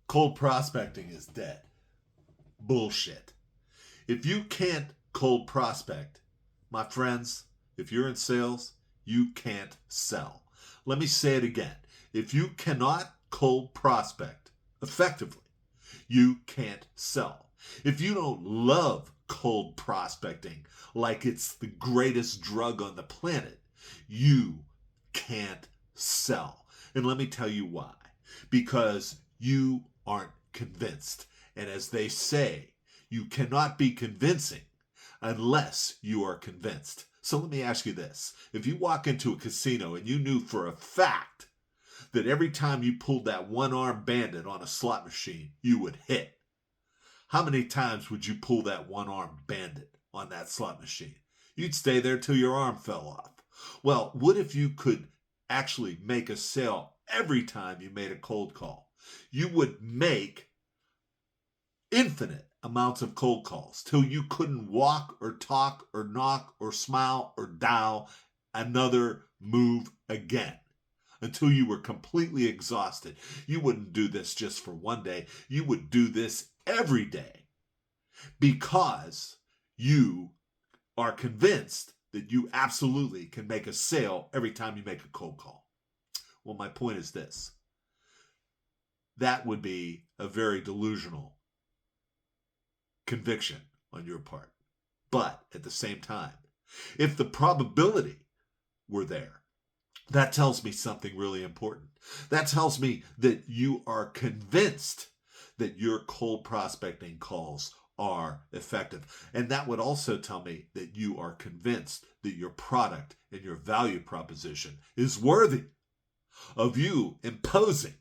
Cold prospecting is dead. Bullshit. If you can't cold prospect, my friends, if you're in sales, you can't sell. Let me say it again. If you cannot cold prospect effectively, you can't sell. If you don't love cold prospecting like it's the greatest drug on the planet, you can't sell. And let me tell you why. Because you aren't convinced. And as they say, you cannot be convincing unless you are convinced. So let me ask you this. If you walk into a casino and you knew for a fact that every time you pulled that one-armed bandit on a slot machine, you would hit, how many times would you pull that one-armed bandit on that slot machine? You'd stay there till your arm fell off. Well, what if you could actually make a sale every time you made a cold call? You would make infinite amounts of cold calls till you couldn't walk or talk or knock or smile or dial another move again, until you were completely exhausted. You wouldn't do this just for one day. You would do this every day because you are convinced that you absolutely can make a sale every time you make a cold call. Well, my point is this. That would be a very delusional conviction on your part. But at the same time, if the probability were there, that tells me something really important. That tells me that you are convinced that your cold prospecting calls are effective. And that would also tell me that you are convinced that your product and your value proposition is worthy of you imposing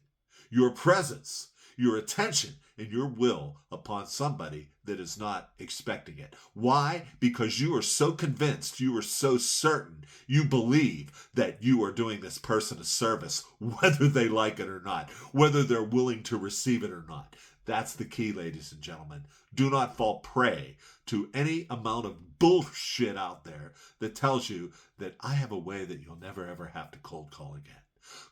your presence, your attention, and your will upon somebody that is not expecting it. Why? Because you are so convinced, you are so certain, you believe that you are doing this person a service, whether they like it or not, whether they're willing to receive it or not. That's the key, ladies and gentlemen. Do not fall prey to any amount of bullshit out there that tells you that I have a way that you'll never ever have to cold call again.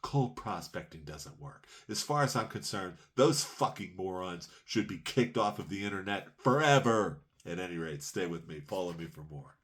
Cold prospecting doesn't work. As far as I'm concerned, those fucking morons should be kicked off of the internet forever. At any rate, stay with me. Follow me for more.